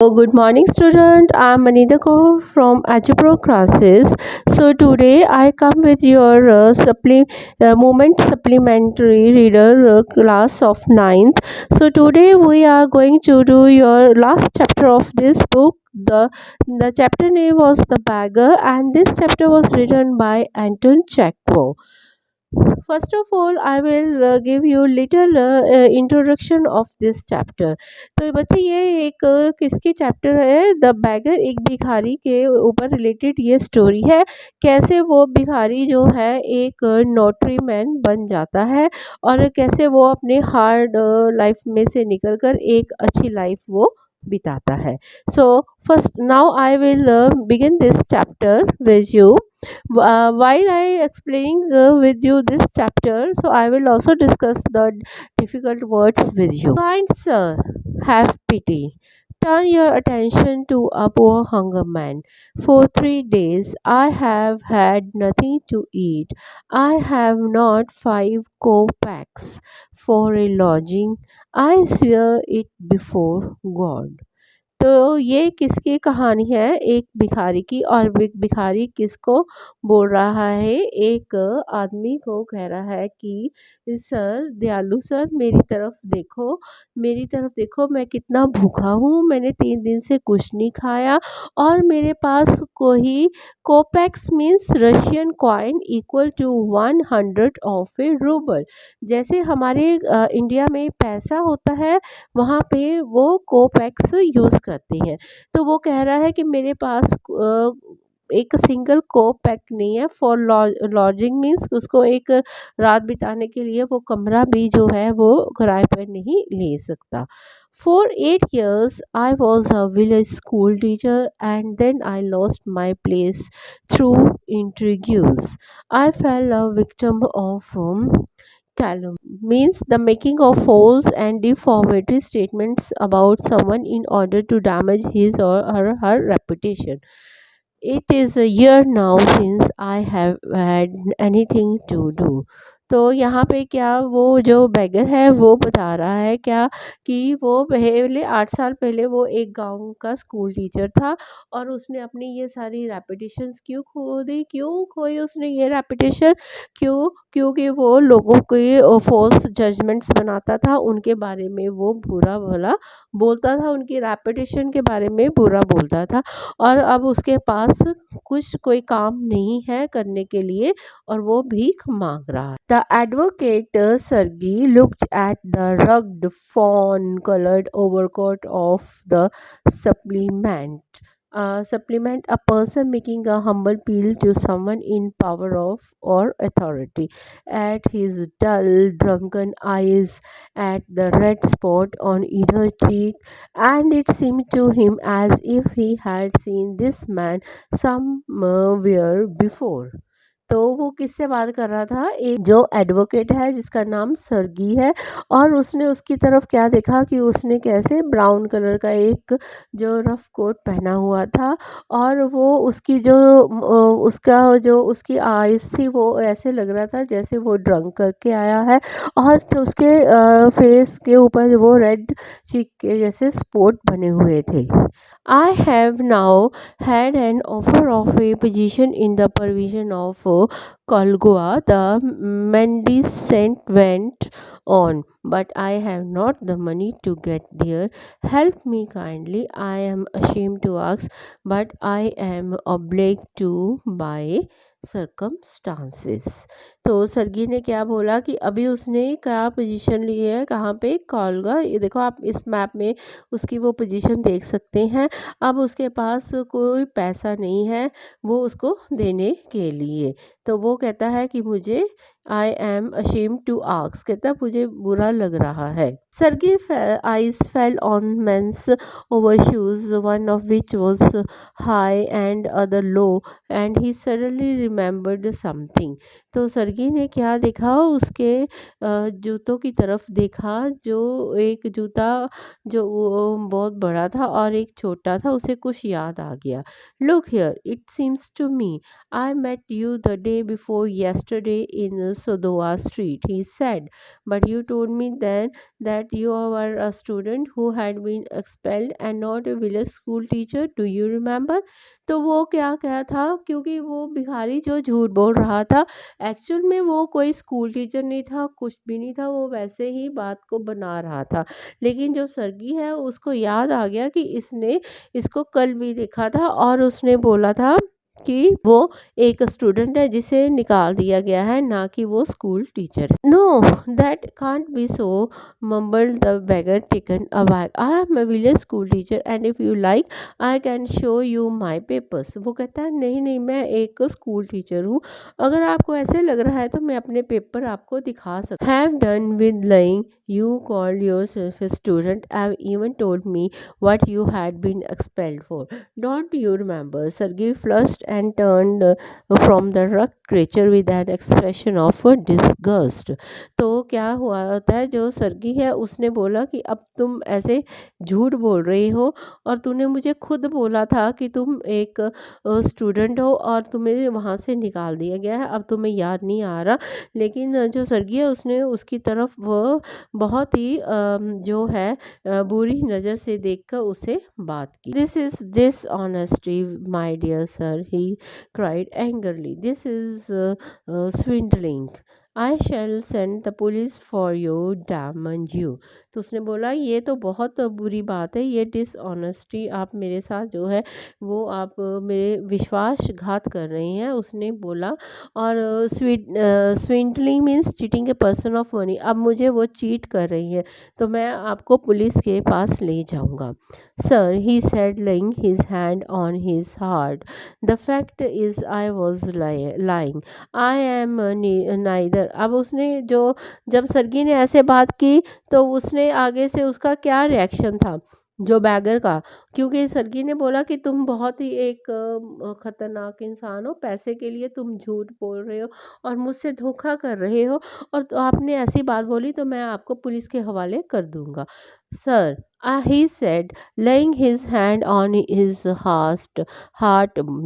Good morning, student. I'm Anita Kaur from Algebra classes. So today I come with your moment supplementary reader class of ninth. So today we are going to do your last chapter of this book. The chapter name was The Beggar, and this chapter was written by Anton Chekhov. First of all, I will give you little introduction of this chapter. तो बच्चे ये एक किसकी chapter है? The bagger, एक भिखारी के ऊपर रिलेटेड ये स्टोरी है। कैसे वो भिखारी जो है एक नोटरी मैन बन जाता है और कैसे वो अपने हार्ड लाइफ में से निकल कर एक अच्छी लाइफ वो बिताता है। So first now I will begin this chapter with you. While I explaining with you this chapter, so I will also discuss the difficult words with you. Kind sir, have pity. Turn your attention to a poor hunger man. For 3 days I have had nothing to eat. I have not 5 kopecks for a lodging. I swear it before God. तो ये किसकी कहानी है? एक भिखारी की. और भिखारी किसको बोल रहा है? एक आदमी को कह रहा है कि सर, दयालु सर, मेरी तरफ देखो, मैं कितना भूखा हूँ, मैंने 3 दिन से कुछ नहीं खाया और मेरे पास कोई kopecks means Russian coin equal to 100 of a rouble. जैसे हमारे इंडिया में पैसा होता है, वहाँ पे वो कोपेक्स यूज़ करते हैं. तो वो कह रहा है कि मेरे पास एक सिंगल कोपेक नहीं है. फॉर लॉजिंग मीन्स उसको एक रात बिताने के लिए वो कमरा भी जो है वो किराए पर नहीं ले सकता. For 8 years, I was a village school teacher and then I lost my place through intrigues. I fell a victim of calumny means the making of false and defamatory statements about someone in order to damage his or her reputation. It is a year now since I have had anything to do. तो यहाँ पे क्या वो जो bagger है वो बता रहा है क्या कि वो पहले 8 साल पहले वो एक गांव का स्कूल टीचर था और उसने अपनी ये सारी रेपुटेशंस क्यों खो दी? क्यों खोई उसने ये रेपुटेशन? क्योंकि वो लोगों के फॉल्स जजमेंट्स बनाता था, उनके बारे में वो बुरा भला बोलता था, उनकी रेपुटेशन के बारे में बुरा बोलता था और अब उसके पास कुछ कोई काम नहीं है करने के लिए और वो भीख मांग रहा है. The advocate Sergei looked at the ragged fawn colored overcoat of the supplement. Supplement, a person making a humble appeal to someone in power of or authority. At his dull drunken eyes, at the red spot on either cheek, and it seemed to him as if he had seen this man somewhere before. तो वो किससे बात कर रहा था? एक जो advocate है जिसका नाम सर्गी है और उसने उसकी तरफ क्या देखा कि उसने कैसे ब्राउन कलर का एक जो रफ कोट पहना हुआ था और वो उसकी जो उसका जो उसकी आईज थी वो ऐसे लग रहा था जैसे वो ड्रंक करके आया है और तो उसके फेस के ऊपर वो रेड चिक के जैसे स्पॉट बने हुए थे. I have now had an offer of a position in the provision of Kolgoa. The mendicant went on, but I have not the money to get there. Help me kindly. I am ashamed to ask, but I am obliged to by circumstances. तो सरगी ने क्या बोला कि अभी उसने क्या position ली है, कहाँ पे? कॉलगा. ये देखो आप इस मैप में उसकी वो पोजीशन देख सकते हैं. अब उसके पास कोई पैसा नहीं है वो उसको देने के लिए. तो वो कहता है कि मुझे I am ashamed to ask, कहता मुझे बुरा लग रहा है. सरगी eyes fell on men's overshoes, one of which was high and other low, and he suddenly remembered something. तो सर्गी ने क्या देखा, उसके जूतों की तरफ देखा, जो एक जूता जो वो बहुत बड़ा था और एक छोटा था। उसे कुछ याद आ गया। Look here, it seems to me I met you the day before yesterday in Sodoa Street, he said. But you told me then that you were a student who had been expelled and not a village school teacher. Do you remember? तो वो क्या कहा था, क्योंकि वो भिखारी जो झूठ बोल रहा था, एक्चुअल में वो कोई स्कूल टीचर नहीं था, कुछ भी नहीं था, वो वैसे ही बात को बना रहा था। लेकिन जो सर्गी है उसको याद आ गया कि इसने इसको कल भी देखा था और उसने बोला था कि वो एक स्टूडेंट है जिसे निकाल दिया गया है, ना कि वो स्कूल टीचर है। No, that can't be so, mumbled the beggar taken aback. I am a village school teacher and if you like I can show you my papers. वो कहता है नहीं नहीं, मैं एक स्कूल टीचर हूँ, अगर आपको ऐसे लग रहा है तो मैं अपने पेपर आपको दिखा सकता। Have done with lying. You called yourself a student. Have even told me what you had been expelled for. Don't you remember? Sergey flushed and turned from the rugged creature with an expression of disgust. तो क्या हुआ होता है, जो सर्गी है उसने बोला कि अब तुम ऐसे झूठ बोल रही हो और तूने मुझे खुद बोला था कि तुम एक स्टूडेंट हो और तुम्हें वहाँ से निकाल दिया गया है, अब तुम्हें याद नहीं आ रहा। लेकिन जो सर्गी है उसने उसकी तरफ वो बहुत ही जो है बुरी नज़र से देखकर उसे बात की। This is this honesty my dear sir, he cried angrily, this is swindling. I shall send the police for you, damn you. तो उसने बोला ये तो बहुत बुरी बात है, ये डिसऑनेस्टी आप मेरे साथ जो है वो आप मेरे विश्वासघात कर रही हैं, उसने बोला। और swindling means cheating a person of money, अब मुझे वो चीट कर रही है तो मैं आपको पुलिस के पास ले जाऊंगा। Sir, he said laying his hand on his heart, the fact is I was lying. I am neither. अब उसने जो जब सर्गी ने ऐसे बात की तो उसने आगे से उसका क्या रिएक्शन था जो बैगर का, क्योंकि सर्गी ने बोला कि तुम बहुत ही एक खतरनाक इंसान हो, पैसे के लिए तुम झूठ बोल रहे हो और मुझसे धोखा कर रहे हो, और तो आपने ऐसी बात बोली तो मैं आपको पुलिस के हवाले कर दूंगा। Sir, he said, laying his hand on his heart,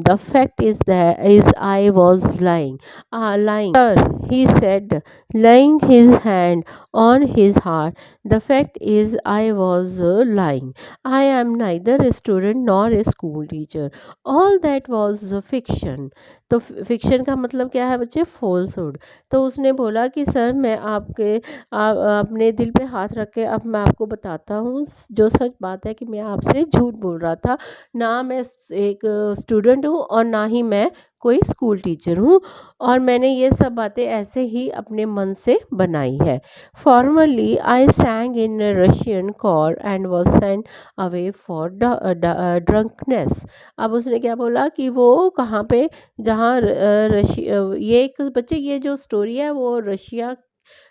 the fact is that is I was lying. Lying. Sir, he said, laying his hand on his heart, the fact is I was lying. I am neither a student nor a school teacher. All that was fiction. तो fiction का मतलब क्या है बच्चे, falsehood. तो उसने बोला कि सर मैं आपके अपने दिल पे हाथ रख के अब मैं आपको बताता हूँ, जो सच बात है कि मैं आपसे झूठ बोल रहा था, ना मैं एक स्टूडेंट हूँ और ना ही मैं कोई स्कूल टीचर हूँ, और मैंने ये सब बातें ऐसे ही अपने मन से बनाई है। Formerly I sang in Russian choir and was sent away for drunkenness. अब उसने क्या बोला कि वो कहाँ पे, जहाँ रशिया, ये एक बच्चे ये जो स्टोरी है वो रशिया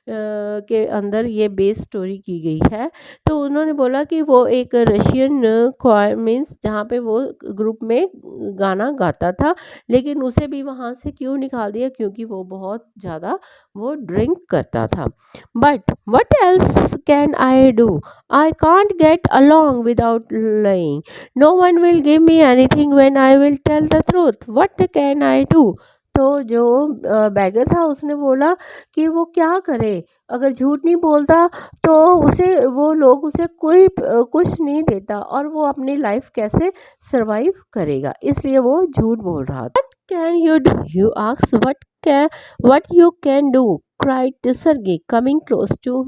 के अंदर ये बेस स्टोरी की गई है। तो उन्होंने बोला कि वो एक रशियन क्वायर मीन्स जहाँ पे वो ग्रुप में गाना गाता था, लेकिन उसे भी वहाँ से क्यों निकाल दिया, क्योंकि वो बहुत ज़्यादा वो ड्रिंक करता था। But what else can I do, I can't get along without lying, no one will give me anything when I will tell the truth, what can I do. तो जो बैगर था उसने बोला कि वो क्या करे, अगर झूठ नहीं बोलता तो उसे वो लोग उसे कोई कुछ नहीं देता और वो अपनी लाइफ कैसे सरवाइव करेगा, इसलिए वो झूठ बोल रहा था। What can you do? You ask what you can do, cried Sergey, coming close to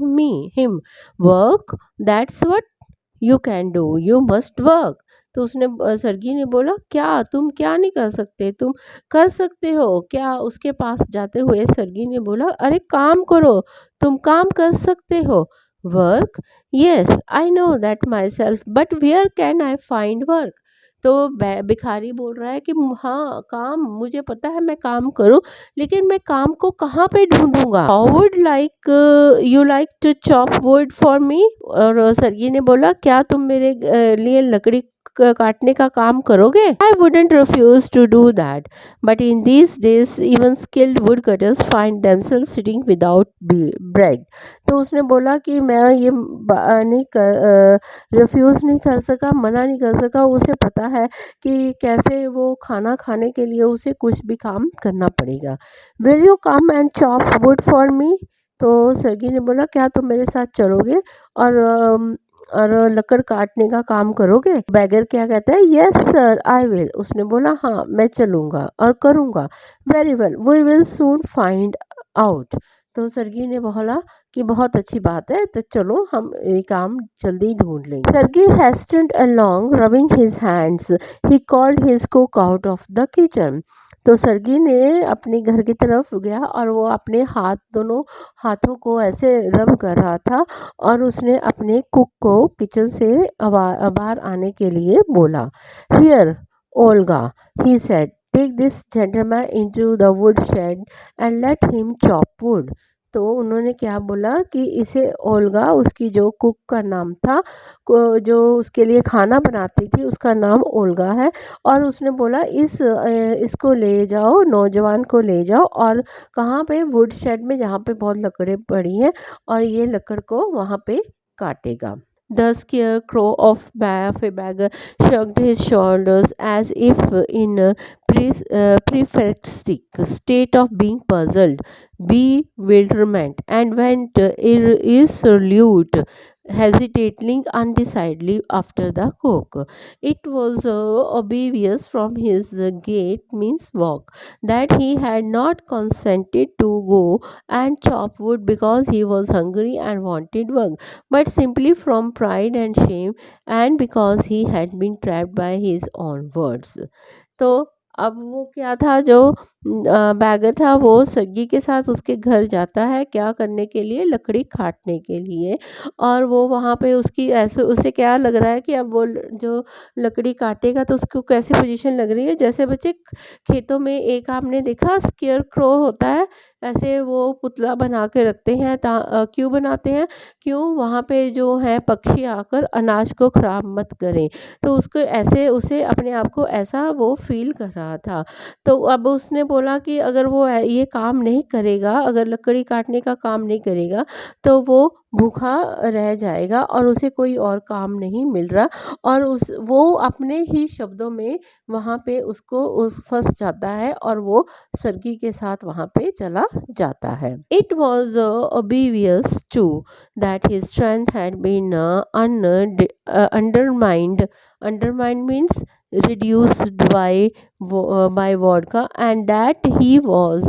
him. Work, that's what you can do. You must work. तो उसने सर्गी ने बोला क्या, तुम क्या नहीं कर सकते, तुम कर सकते हो क्या। उसके पास जाते हुए सर्गी ने बोला अरे काम करो, तुम काम कर सकते हो। Work, yes I know that myself, but where can I find work. तो भिखारी बोल रहा है कि हाँ काम मुझे पता है, मैं काम करूँ, लेकिन मैं काम को कहाँ पे ढूंढूंगा। How would like you like to chop wood for me. और सर्गी ने बोला क्या तुम मेरे लिए लकड़ी काटने का काम करोगे? I wouldn't refuse to do that. But in these days, even skilled woodcutters find themselves sitting without bread. तो उसने बोला कि मैं ये नहीं कर रिफ्यूज़ नहीं कर सका, मना नहीं कर सका। उसे पता है कि कैसे वो खाना खाने के लिए उसे कुछ भी काम करना पड़ेगा। Will you come and chop wood for me? तो सर्गी ने बोला, क्या तुम मेरे साथ चलोगे और लकड़ काटने का काम करोगे? बैगर क्या कहता है, यस सर आई विल। उसने बोला, हाँ मैं चलूँगा और करूँगा। Very well, we will soon find out. तो सर्गी ने बोला कि बहुत अच्छी बात है, तो चलो हम ये काम जल्दी ढूंढ लेंगे। Sergei hastened along rubbing his hands, he called his cook out of the kitchen. तो सर्गी ने अपने घर की तरफ गया और वो अपने दोनों हाथों को ऐसे रब कर रहा था और उसने अपने कुक को किचन से बाहर आने के लिए बोला। Here Olga, he said, take this gentleman into the woodshed and let him chop wood. तो उन्होंने क्या बोला कि इसे ओल्गा, उसकी जो कुक का नाम था, जो उसके लिए खाना बनाती थी उसका नाम ओल्गा है, और उसने बोला इसको ले जाओ, नौजवान को ले जाओ और कहाँ पे, वुड शेड में, जहाँ पे बहुत लकड़ें पड़ी हैं, और ये लकड़ को वहाँ पे काटेगा। The scarecrow of a beggar shrugged his shoulders as if in a prefectic state of being puzzled, bewilderment, and went irresolute, hesitating undecidedly after the cook. It was obvious from his gait, means walk, that he had not consented to go and chop wood because he was hungry and wanted work, but simply from pride and shame, and because he had been trapped by his own words. तो अब वो क्या था, जो bagger था वो सर्गी के साथ उसके घर जाता है, क्या करने के लिए, लकड़ी काटने के लिए। और वो वहाँ पे उसकी ऐसे, उसे क्या लग रहा है कि अब वो जो लकड़ी काटेगा तो उसको कैसी पोजीशन लग रही है, जैसे बच्चे खेतों में एक आपने देखा स्केयर क्रो होता है, ऐसे वो पुतला बना के रखते हैं। क्यों बनाते हैं, क्यों, वहाँ पे जो है पक्षी आकर अनाज को ख़राब मत करें। तो उसको ऐसे, उसे अपने आप को ऐसा वो फील कर रहा था। तो अब उसने बोला कि अगर वो ये काम नहीं करेगा, अगर लकड़ी काटने का काम नहीं करेगा तो वो भूखा रह जाएगा और उसे कोई और काम नहीं मिल रहा, और वो अपने ही शब्दों में वहाँ पे उस फंस जाता है और वो सर्गी के साथ वहाँ पे चला जाता है। It was obvious too that his strength had been undermined means reduced by vodka, and that he was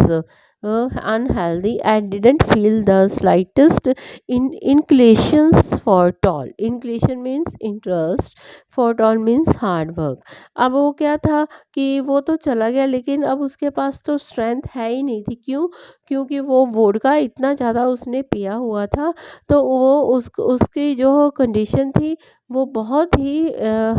unhealthy and didn't feel the slightest inclinations for tall. Inclination means interest, for tall means hard work. अब वो क्या था कि वो तो चला गया, लेकिन अब उसके पास तो स्ट्रेंथ है ही नहीं थी। क्यों, क्योंकि वो वोडका इतना ज़्यादा उसने पिया हुआ था, तो वो उसकी जो कंडीशन थी वो बहुत ही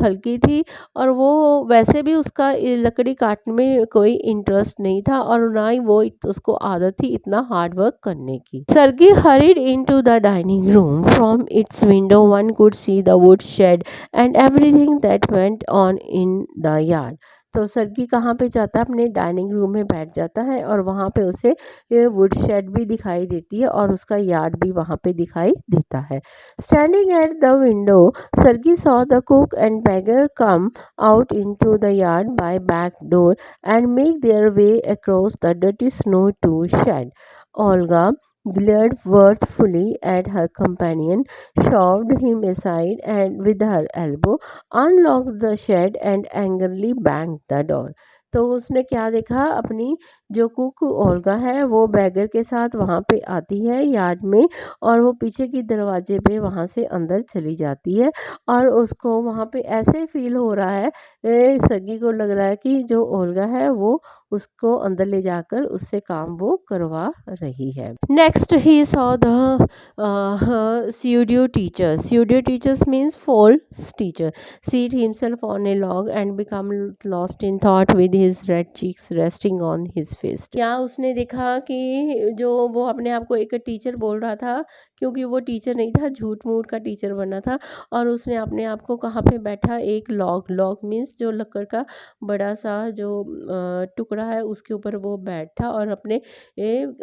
हल्की थी, और वो वैसे भी उसका लकड़ी काटने में कोई इंटरेस्ट नहीं था, और ना ही वो उसको आदत थी इतना हार्ड वर्क करने की। सर्गी hurried into the dining room. From its window one could see the wood shed and everything that went on in the yard. तो सर्गी कहाँ पे जाता है, अपने डाइनिंग रूम में बैठ जाता है, और वहाँ पे उसे ये वुड शेड भी दिखाई देती है और उसका यार्ड भी वहाँ पे दिखाई देता है। Standing at the window, Sergei saw the cook and beggar come out into the yard by back door and make their way across the dirty snow to shed. Olga glared wrathfully at her companion, shoved him aside and with her elbow unlocked the shed and angrily banged the door. तो उसने क्या देखा, अपनी जो cook Olga है वो bagger के साथ वहाँ पे आती है यार्ड में, और वो पीछे की दरवाजे पे वहाँ से अंदर चली जाती है, और उसको वहाँ पे ऐसे फील हो रहा है, सगी को लग रहा है कि जो ओल्गा है वो उसको अंदर ले जाकर उससे काम वो करवा रही है। Next he saw the pseudo teacher. Pseudo teachers means false teacher. Seat himself on a log and become lost in thought with his his red cheeks resting on his fist. यहाँ उसने देखा कि जो वो अपने आप को एक टीचर बोल रहा था, क्योंकि वो टीचर नहीं था, झूठ मूठ का टीचर बना था। और उसने अपने आप को कहाँ पे बैठा, एक लॉग मीन्स जो लकड़ का बड़ा सा जो टुकड़ा है उसके ऊपर वो बैठा, और अपने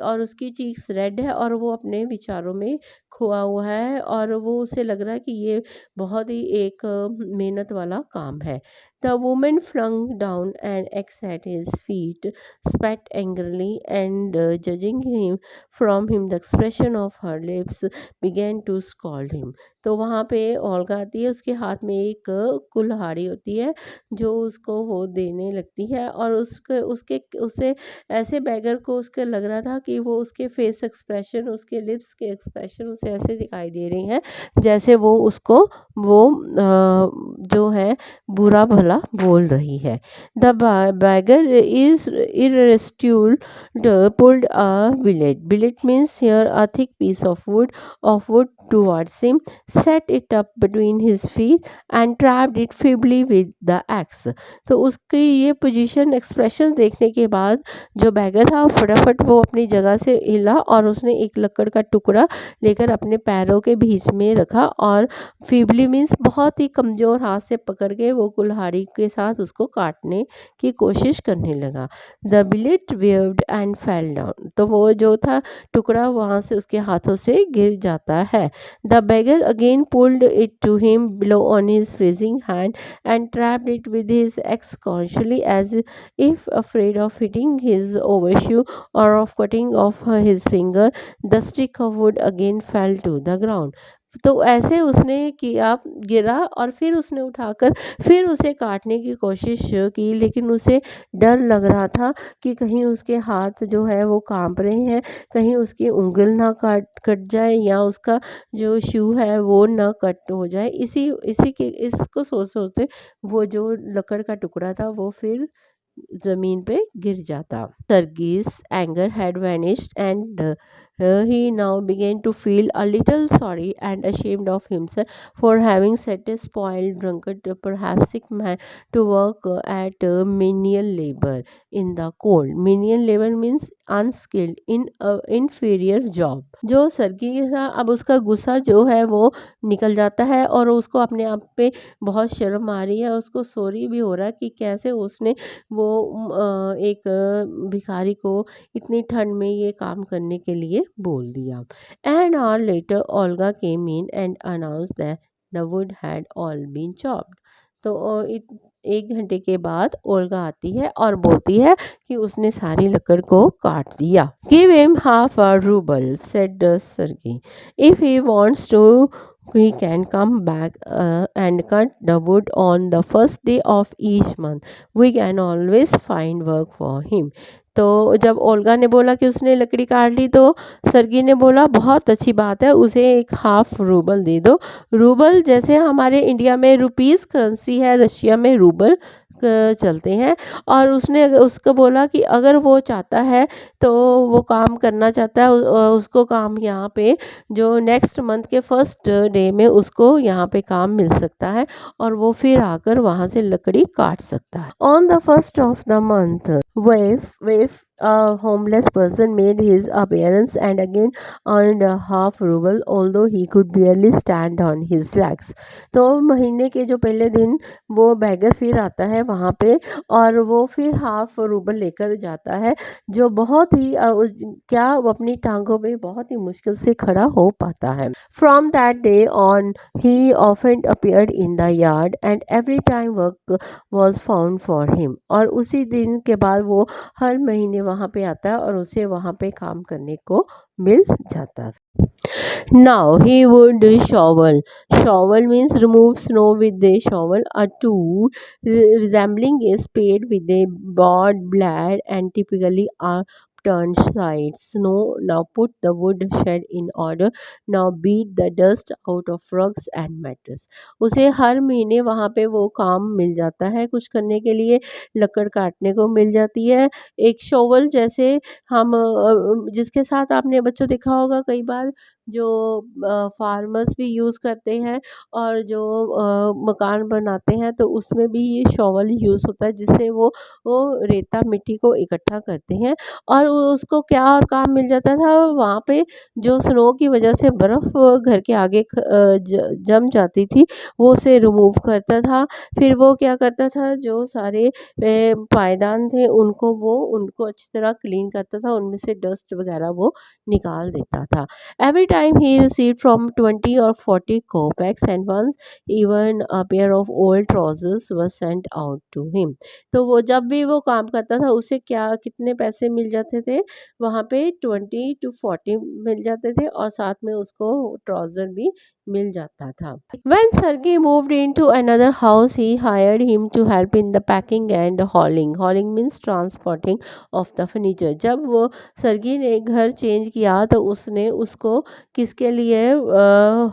और उसकी चीक्स रेड है और वो अपने विचारों में खोआ हुआ है, और वो उसे लग रहा है कि ये बहुत ही एक मेहनत वाला काम है। The woman flung down an axe at his feet, spat angrily, and judging him from him the expression of her lips, began to scold him. तो वहाँ पे औल्गा आती है, उसके हाथ में एक कुल्हाड़ी होती है जो उसको वो देने लगती है, और उसके उसके उसे ऐसे बैगर को उसके लग रहा था कि वो उसके फेस एक्सप्रेशन, उसके लिप्स के एक्सप्रेशन उसे ऐसे दिखाई दे रही हैं जैसे वो उसको वो जो है बुरा भला बोल रही है। The bagger is irresolute pulled a billet means here a thick piece of wood towards him, set it up between his feet and trapped it feebly with the axe. तो उसकी ये पोजीशन एक्सप्रेशन देखने के बाद जो bagger था फटाफट वो अपनी जगह से हिला, और उसने एक लकड़ का टुकड़ा लेकर अपने पैरों के बीच में रखा, और फीबली मीन्स बहुत ही कमज़ोर हाथ से पकड़ के वो कुल्हाड़ी के साथ उसको काटने की कोशिश करने लगा। The billet waved and fell down, तो वो जो था टुकड़ा वहाँ से उसके हाथों से गिर जाता है। The beggar again pulled it to him blew on his freezing hand and trapped it with his axe consciously as if afraid of hitting his overshoe or of cutting off his finger. The stick of wood again fell to the ground. तो ऐसे उसने किया, गिरा, और फिर उसने उठाकर फिर उसे काटने की कोशिश की, लेकिन उसे डर लग रहा था कि कहीं उसके हाथ जो है वो कांप रहे हैं, कहीं उसकी उंगल ना कट जाए, या उसका जो शू है वो ना कट हो जाए। इसी इसी के इसको सोचते वो जो लकड़ का टुकड़ा था वो फिर जमीन पे गिर जाता। Sergei's anger had vanished, and he now began to feel a little sorry and ashamed of himself for having set a spoiled, drunkard, perhaps sick man to work at menial labor in the cold. Menial labor means unskilled, inferior job. जो सर्गी था, अब उसका गुस्सा जो है वो निकल जाता है, और उसको अपने आप पे बहुत शर्म आ रही है, उसको सॉरी भी हो रहा है कि कैसे उसने वो एक भिखारी को इतनी ठंड में ये काम करने के लिए बोल दिया। An hour later Olga came in and announce that the wood had all been chopped. तो एक घंटे के बाद ओल्गा आती है और बोलती है कि उसने सारी लकड़ को काट दिया। Give him half a rouble said Sergei, if he wants to he can come back and cut the wood on the first day of each month. We can always find work for him. तो जब Olga ने बोला कि उसने लकड़ी काट ली, तो Sergei ने बोला बहुत अच्छी बात है, उसे एक हाफ रूबल दे दो। रूबल जैसे हमारे इंडिया में रुपीस करेंसी है, रशिया में रूबल चलते हैं। और उसने उसको बोला कि अगर वो चाहता है तो वो काम करना चाहता है, उसको काम यहाँ पे जो नेक्स्ट मंथ के फर्स्ट डे में उसको यहाँ पे काम मिल सकता है, और वो फिर आकर वहाँ से लकड़ी काट सकता है। On the first of the month वेफ a homeless person made his appearance and again earned a half ruble, although he could barely stand on his legs. तो महीने के जो पहले दिन वो बैगर फिर आता है वहाँ पे, और वो फिर हाफ रूबल लेकर जाता है, जो बहुत ही क्या वो अपनी टांगों में बहुत ही मुश्किल से खड़ा हो पाता है। From that day on, he often appeared in the yard and every time work was found for him. और उसी दिन के बाद वो हर महीने वहाँ पे आता है और उसे वहाँ पे काम करने को मिल जाता है। Now he would shovel. Shovel means remove snow with a shovel, a tool resembling a spade with a broad blade and typically turned sides. Snow. Now put the wood shed in order. Now beat the dust out of rugs and mattresses. उसे हर महीने वहाँ पे वो काम मिल जाता है, कुछ करने के लिए लकड़ काटने को मिल जाती है। एक शोवल जैसे हम जिसके साथ आपने बच्चों देखा होगा कई बार जो फार्मर्स भी यूज़ करते हैं और जो मकान बनाते हैं तो उसमें भी ये शॉवल यूज़ होता है, जिससे वो रेता मिट्टी को इकट्ठा करते हैं। और उसको क्या और काम मिल जाता था वहाँ पे, जो स्नो की वजह से बर्फ़ घर के आगे जम जाती थी, वो उसे रिमूव करता था। फिर वो क्या करता था, जो सारे पायदान थे उनको अच्छी तरह क्लीन करता था, उनमें से डस्ट वगैरह वो निकाल देता था। Every time he received from 20 or 40 kopecks, and once even a pair of old trousers was sent out to him. तो वो जब भी वो काम करता था उसे क्या कितने पैसे मिल जाते थे, वहाँ पे 20 to 40 मिल जाते थे, और साथ में उसको ट्राउज़र भी मिल जाता था। When Sergey moved into another house, he hired him to help in the packing and hauling. Hauling means transporting of the furniture. जब वो सर्गी ने घर चेंज किया तो उसने उसको किसके लिए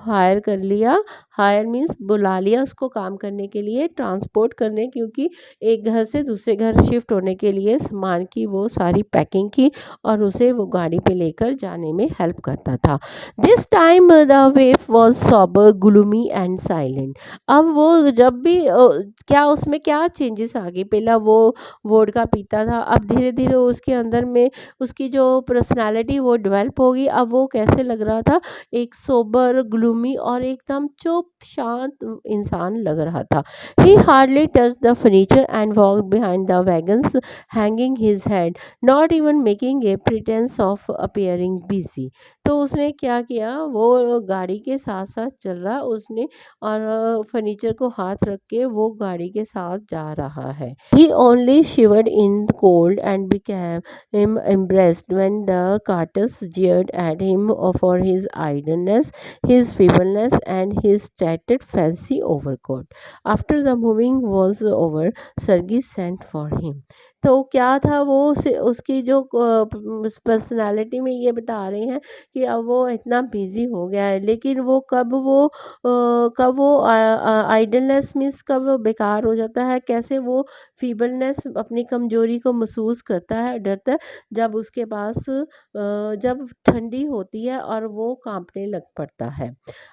हायर कर लिया। हायर मीन्स बुला लिया उसको काम करने के लिए, ट्रांसपोर्ट करने, क्योंकि एक घर से दूसरे घर शिफ्ट होने के लिए सामान की वो सारी पैकिंग की और उसे वो गाड़ी पे लेकर जाने में हेल्प करता था। This time the wave was sober gloomy and silent. अब वो जब भी क्या उसमें क्या चेंजेस आ गए, पहला वो वोडका पीता था, अब धीरे धीरे उसके अंदर में उसकी जो पर्सनालिटी वो डेवलप होगी। अब वो कैसे लग रहा था, एक सोबर ग्लूमी और एकदम चुप शांत इंसान लग रहा था। ही hardly touch the furniture and walk behind the wagons hanging his head, not even making a pretence of appearing busy. तो उसने क्या किया, वो गाड़ी के साथ साथ चल रहा उसने, और फर्नीचर को हाथ रख के वो गाड़ी के साथ जा रहा है। He only shivered in cold and became him impressed when the carters jeered at him for his idleness, his feebleness, and his tattered fancy overcoat. After the moving was over, Sergei sent for him. तो क्या था वो उसकी जो personality में ये बता रहे हैं कि अब वो इतना बिजी हो गया है, लेकिन वो कब वो आइडलनेस मीन्स कब वो बेकार हो जाता है, कैसे वो फीबलनेस अपनी कमजोरी को महसूस करता है, डरता है, जब उसके पास जब ठंडी होती है और वो कांपने लग पड़ता है।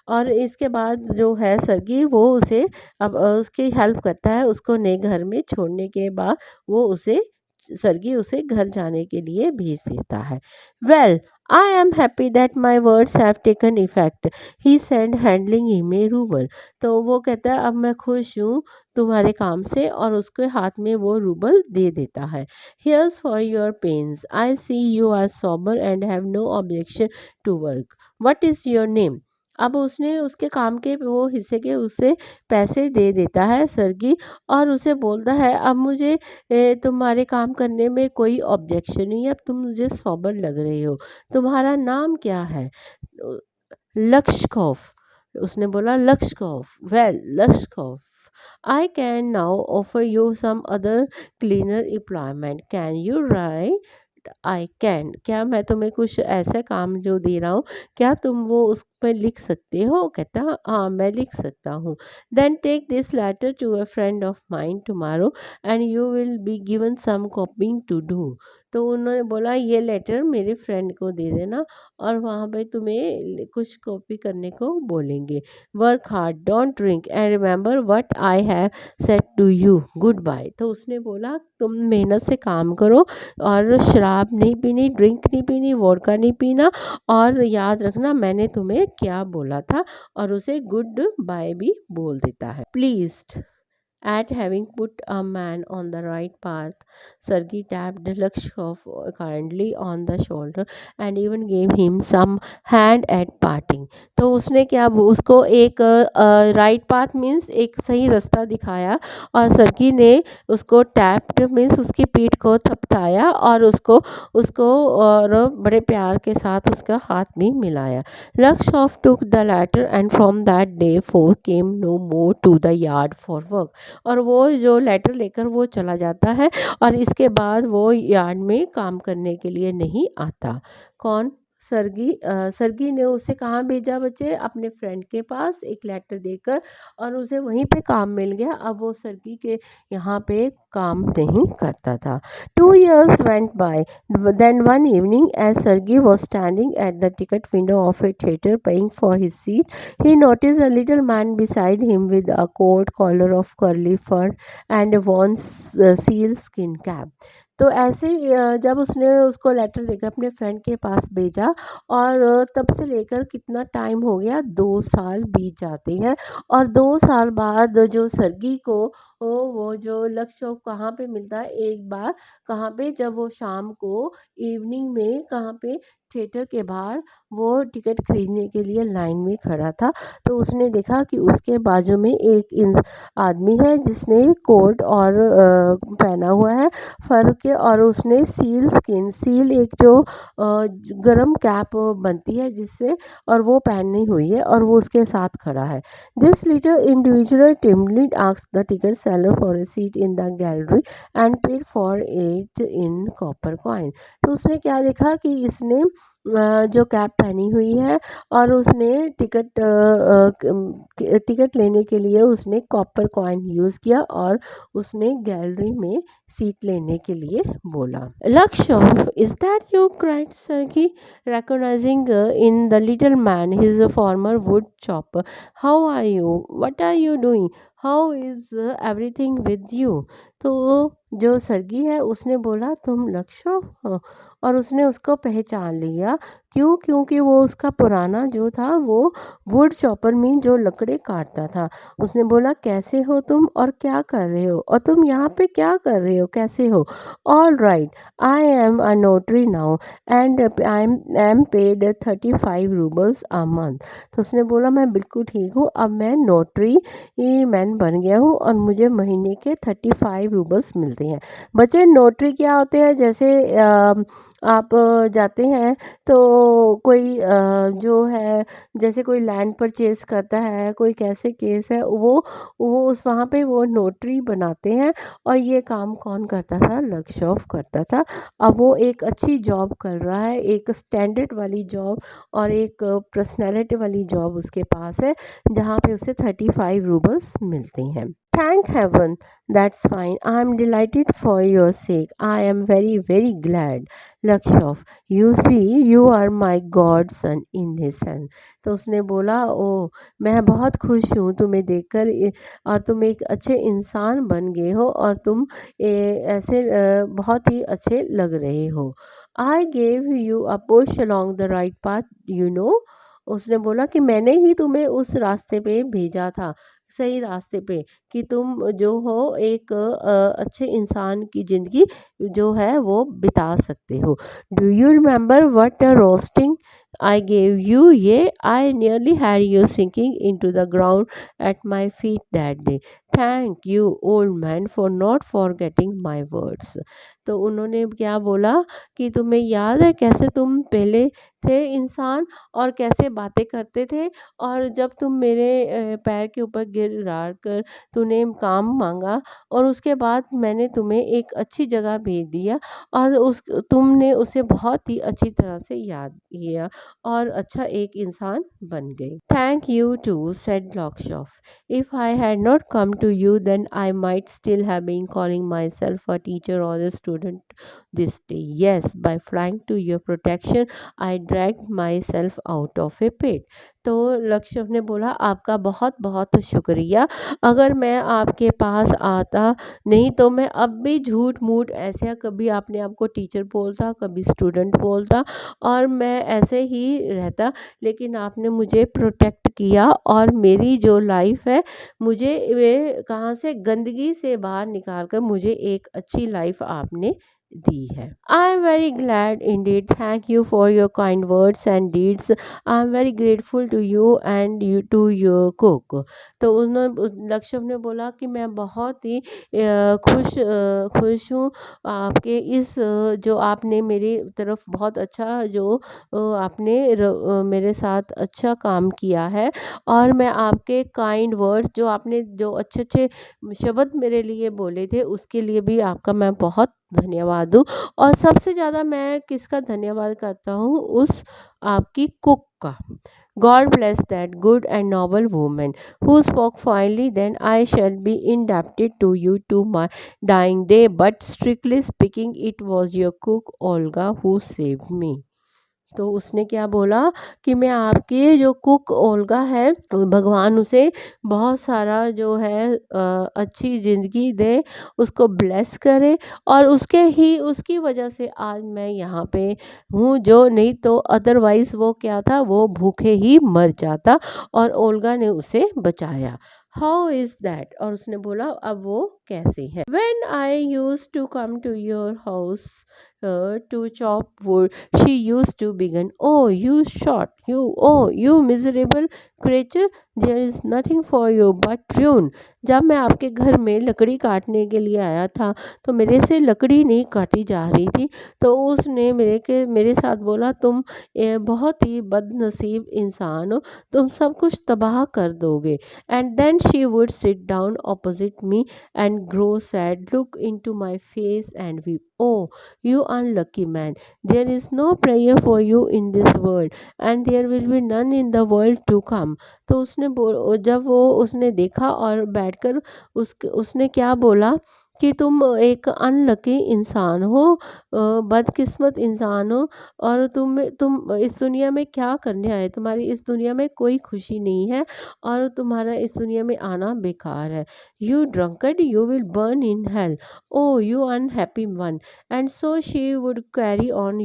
और इसके बाद जो है सर्गी वो उसे अब उसकी हेल्प करता है, उसको नए घर में छोड़ने के बाद वो उसे सर्गी उसे घर जाने के लिए भेज देता है। Well, I am happy that my words have taken effect, he send handling email rouble. तो वो कहता है अब मैं खुश हूँ तुम्हारे काम से, और उसके हाथ में वो रूबल दे देता है। Here's for your pains, I see you are sober and have no objection to work, what is your name. अब उसने उसके काम के वो हिस्से के उसे पैसे दे देता है सर्गी, और उसे बोलता है अब मुझे तुम्हारे काम करने में कोई ऑब्जेक्शन नहीं है, अब तुम मुझे सोबर लग रहे हो, तुम्हारा नाम क्या है। लक्ष्यकॉफ, उसने बोला Lushkoff. Well Lushkoff, I can now offer you some other cleaner employment, can you write. I can, क्या मैं तुम्हें कुछ ऐसा काम जो दे रहा हूँ, क्या तुम वो उस पर लिख सकते हो। कहता हाँ मैं लिख सकता हूँ। Then take this letter to a friend of mine tomorrow and you will be given some copying to do. तो उन्होंने बोला ये लेटर मेरे फ्रेंड को दे देना, और वहाँ पे तुम्हें कुछ कॉपी करने को बोलेंगे। Work hard, don't drink, and remember what I have said to you, goodbye. तो उसने बोला तुम मेहनत से काम करो, और शराब नहीं पीनी, ड्रिंक नहीं पीनी, वोडका नहीं पीना, और याद रखना मैंने तुम्हें क्या बोला था, और उसे गुड बाय भी बोल देता है। Pleased at having put a man on the right path, Sergei tapped Lakshkov kindly on the shoulder and even gave him some hand at parting. तो उसने क्या उसको एक राइट पाथ मीन्स एक सही रास्ता दिखाया, और सर्गी ने उसको टैप्ड मीन्स उसकी पीठ को थपथाया, और उसको उसको और बड़े प्यार के साथ उसका हाथ भी मिलाया। Lakshkov took the letter and from that day forth came no more to the yard for work. और वो जो लेटर लेकर वो चला जाता है, और इसके बाद वो यार्ड में काम करने के लिए नहीं आता। कौन, सरगी ने उसे कहाँ भेजा बच्चे, अपने फ्रेंड के पास एक लेटर देकर, और उसे वहीं पे काम मिल गया। अब वो सरगी के यहाँ पे काम नहीं करता था। 2 years went by. Then one evening, as Sergei was standing at the ticket window of a theater paying for his seat, he noticed a little man beside him with a coat collar of curly fur and a worn seal skin cap. तो ऐसे ही जब उसने उसको letter देकर अपने friend के पास भेजा, और तब से लेकर कितना टाइम हो गया, 2 साल बीत जाते हैं। और 2 साल बाद जो सर्गी को वो जो लक्ष्य कहाँ पे मिलता है एक बार, कहाँ पे, जब वो शाम को इवनिंग में कहाँ पे, थिएटर के बाहर वो टिकट खरीदने के लिए लाइन में खड़ा था। तो उसने देखा कि उसके बाजू में एक आदमी है जिसने कोट और पहना हुआ है फर के, और उसने सील एक जो गरम कैप बनती है जिससे, और वो पहनी हुई है, और वो उसके साथ खड़ा है। This little individual Timli asked the ticket seller for a seat in the gallery and paid for it in copper coin. तो उसने क्या देखा कि इसने जो कैप पहनी हुई है, और उसने टिकट लेने के लिए उसने कॉपर कॉइन यूज़ किया, और उसने गैलरी में सीट लेने के लिए बोला। Lakshov, is that you? Cried Sergey, recognizing in the little man his former wood chopper. How are you? What are you doing? How is everything with you? तो जो सर्गी है उसने बोला, तुम लक्ष्य हो? और उसने उसको पहचान लिया। क्यों? क्योंकि वो उसका पुराना जो था वो वुड चॉपर में जो लकड़े काटता था। उसने बोला, कैसे हो तुम और क्या कर रहे हो, और तुम यहाँ पे क्या कर रहे हो, कैसे हो? All right, I am a notary now and I am paid 35 roubles a month. तो उसने बोला, मैं बिल्कुल ठीक हूँ, अब मैं नोटरी मैन बन गया हूँ और मुझे महीने के 35 रूबल्स मिलते हैं। बच्चे, नोटरी क्या होते हैं? जैसे आप जाते हैं तो कोई जो है, जैसे कोई लैंड परचेज करता है, कोई कैसे केस है, वो उस वहाँ पे वो नोटरी बनाते हैं। और ये काम कौन करता था? लक्ष्य करता था। अब वो एक अच्छी जॉब कर रहा है, एक स्टैंडर्ड वाली जॉब और एक पर्सनैलिटी वाली जॉब उसके पास है, जहाँ पे उसे 35 रूबल्स मिलते हैं। Thank heaven, that's fine. I am delighted for your sake. I am very, very glad. Lakshov, you see, you are my godson in his son. तो उसने बोला, ओ, मैं बहुत खुश हूँ तुम्हें देखकर, और तुम एक अच्छे इंसान बन गए हो, और तुम ऐसे बहुत ही अच्छे लग रहे हो। I gave you a push along the right path, you know. उसने बोला कि मैंने ही तुम्हें उस रास्ते पे भेजा था, सही रास्ते पे, कि तुम जो हो एक अच्छे इंसान की ज़िंदगी जो है वो बिता सकते हो। Do you remember what a roasting I gave you? Yeah I nearly had you sinking into the ground at my feet that day. Thank you old man for not forgetting my words. तो उन्होंने क्या बोला कि तुम्हें याद है कैसे तुम पहले थे इंसान, और कैसे बातें करते थे, और जब तुम मेरे पैर के ऊपर गिरा कर तूने काम मांगा, और उसके बाद मैंने तुम्हें एक अच्छी जगह भेज दिया, और उस तुमने उसे बहुत ही अच्छी तरह से याद किया और अच्छा एक इंसान बन गए। Thank you too, said Lushkoff. If I had not come to you then I might still have been calling myself a teacher और a student this day. Yes, by flying to your protection I drag myself out of a pit. तो लक्ष्य ने बोला, आपका बहुत बहुत शुक्रिया। अगर मैं आपके पास आता नहीं तो मैं अब भी झूठ मूठ ऐसे, कभी अपने आप को टीचर बोलता, कभी स्टूडेंट बोलता, और मैं ऐसे ही रहता, लेकिन आपने मुझे प्रोटेक्ट किया, और मेरी जो लाइफ है, मुझे वे कहाँ से गंदगी से बाहर निकाल कर मुझे एक अच्छी लाइफ आपने दी है। I am very glad indeed, thank you for your kind words and deeds, I am very grateful to you and you to your cook. तो उन्होंने लक्ष्य ने बोला कि मैं बहुत ही खुश हूँ आपके इस जो आपने मेरी तरफ बहुत अच्छा जो आपने मेरे साथ अच्छा काम किया है, और मैं आपके काइंड वर्ड्स जो आपने जो अच्छे अच्छे शब्द मेरे लिए बोले थे उसके लिए भी आपका मैं बहुत धन्यवाद दूँ। और सबसे ज़्यादा मैं किसका धन्यवाद करता हूँ, उस आपकी कुक का। God bless that good and noble woman who spoke finally, then I shall be indebted to you to my dying day, but strictly speaking, it was your cook Olga who saved me. तो उसने क्या बोला कि मैं आपकी जो cook Olga है, भगवान उसे बहुत सारा जो है अच्छी ज़िंदगी दे, उसको ब्लेस करे, और उसकी वजह से आज मैं यहाँ पे हूँ, जो नहीं तो अदरवाइज़ वो क्या था, वो भूखे ही मर जाता, और ओल्गा ने उसे बचाया। How is that? और उसने बोला अब वो कैसे है। When I used to come to your house to chop wood, she used to begin, "Oh, you shot, you miserable creature, there is nothing for you but ruin." जब मैं आपके घर में लकड़ी काटने के लिए आया था, तो मेरे से लकड़ी नहीं काटी जा रही थी, तो उसने मेरे साथ बोला, तुम बहुत ही बदनसीब इंसान हो, तुम सब कुछ तबाह कर दोगे। And then she would sit down opposite me and grow sad, look into my face and weep, "Oh, you unlucky man, there is no prayer for you in this world, and there will be none in the world to come." तो जब वो उसने देखा और बैठकर उसने क्या बोला कि तुम एक अनलकी इंसान हो, बदकिस्मत इंसान हो, और तुम इस दुनिया में क्या करने आए, तुम्हारी इस दुनिया में कोई खुशी नहीं है, और तुम्हारा इस दुनिया में आना बेकार है। "You drunkard, you will burn in hell. Oh, you unhappy one." And so she would carry on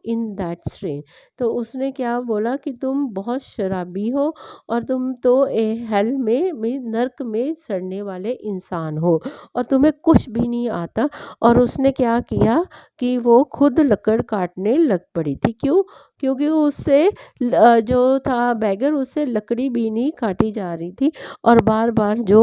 in that strain. तो उसने क्या बोला कि तुम बहुत शराबी हो, और तुम तो हेल में नर्क में सड़ने वाले इंसान हो, और तुम्हें कुछ भी नहीं आता। और उसने क्या किया कि वो खुद लकड़ काटने लग पड़ी थी। क्यों? क्योंकि उससे जो था बैगर, उससे लकड़ी भी नहीं काटी जा रही थी, और बार बार जो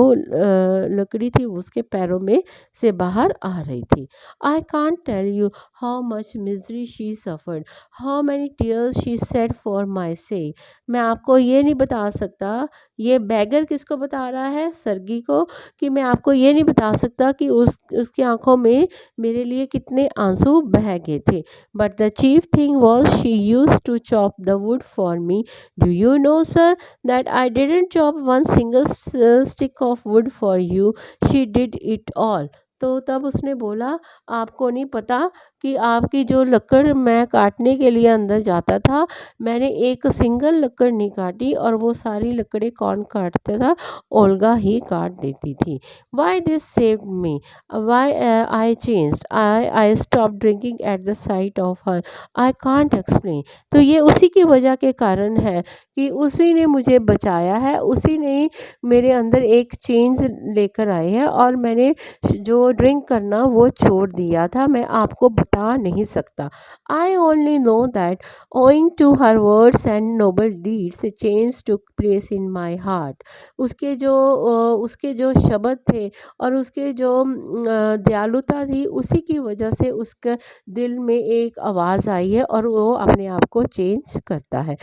लकड़ी थी उसके पैरों में से बाहर आ रही थी। I can't tell you how much misery she suffered, how many tears she shed for my sake. मैं आपको ये नहीं बता सकता, ये बैगर किसको बता रहा है, सर्गी को, कि मैं आपको ये नहीं बता सकता कि उसकी आंखों में मेरे लिए कितने आंसू बह गए थे। But the chief thing was she use to chop the wood for me. Do you know sir that I didn't chop one single stick of wood for you, she did it all. तो तब उसने बोला, आपको नहीं पता कि आपकी जो लकड़ मैं काटने के लिए अंदर जाता था, मैंने एक सिंगल लकड़ नहीं काटी, और वो सारी लकड़ें कौन काटता था, ओल्गा ही काट देती थी। Why this saved me, why I changed, I stop drinking at the sight of her, I can't explain. तो ये उसी की वजह के कारण है कि उसी ने मुझे बचाया है, उसी ने मेरे अंदर एक चेंज लेकर आए है, और मैंने जो ड्रिंक करना वो छोड़ दिया था, मैं आपको बता नहीं सकता। I only know that owing to her words and noble deeds change took place in my heart. उसके जो शब्द थे, और उसके जो दयालुता थी, उसी की वजह से उसके दिल में एक आवाज़ आई है, और वो अपने आप को चेंज करता है।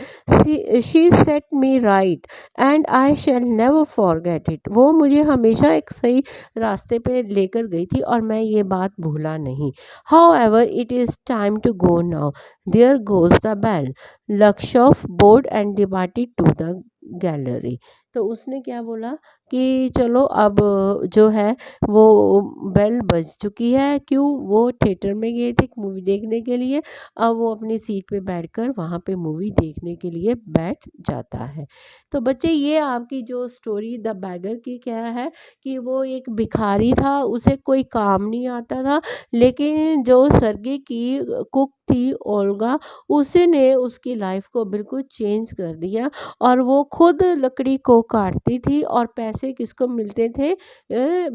She said me right and I shell never forget it. वो मुझे हमेशा एक सही रास्ते पे लेकर गई थी, और मैं ये बात भूला नहीं। However it is time to go now, there goes the bell, लक्ष्य bowed and departed to the gallery. तो उसने क्या बोला कि चलो अब जो है वो बेल बज चुकी है। क्यों? वो थिएटर में गए थे मूवी देखने के लिए, अब वो अपनी सीट पे बैठकर वहाँ पे मूवी देखने के लिए बैठ जाता है। तो बच्चे, ये आपकी जो स्टोरी द बैगर की क्या है कि वो एक भिखारी था, उसे कोई काम नहीं आता था, लेकिन जो सर्गी की कुक थी ओल्गा, उसने उसकी लाइफ को बिल्कुल चेंज कर दिया, और वो खुद लकड़ी को काटती थी, और पैसे किसको मिलते थे,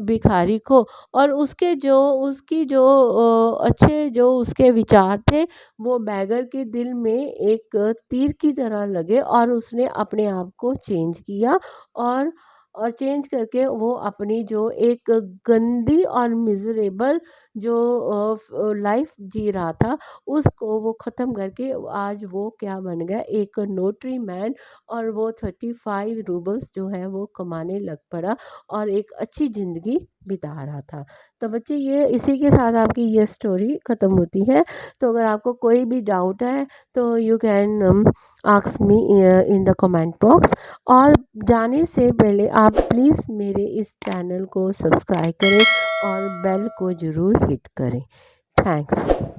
भिखारी को। और उसकी जो अच्छे जो उसके विचार थे, वो बैगर के दिल में एक तीर की तरह लगे, और उसने अपने आप को चेंज किया, और चेंज करके वो अपनी जो एक गंदी और मिज़रेबल जो लाइफ जी रहा था, उसको वो ख़त्म करके आज वो क्या बन गया, एक नोटरी मैन, और वो 35 रूबल्स जो है वो कमाने लग पड़ा, और एक अच्छी ज़िंदगी बिता रहा था। तो बच्चे ये इसी के साथ आपकी ये स्टोरी ख़त्म होती है। तो अगर आपको कोई भी डाउट है तो you can ask me in the comment box. और जाने से पहले आप प्लीज़ मेरे इस चैनल को सब्सक्राइब करें और बेल को ज़रूर हिट करें। थैंक्स।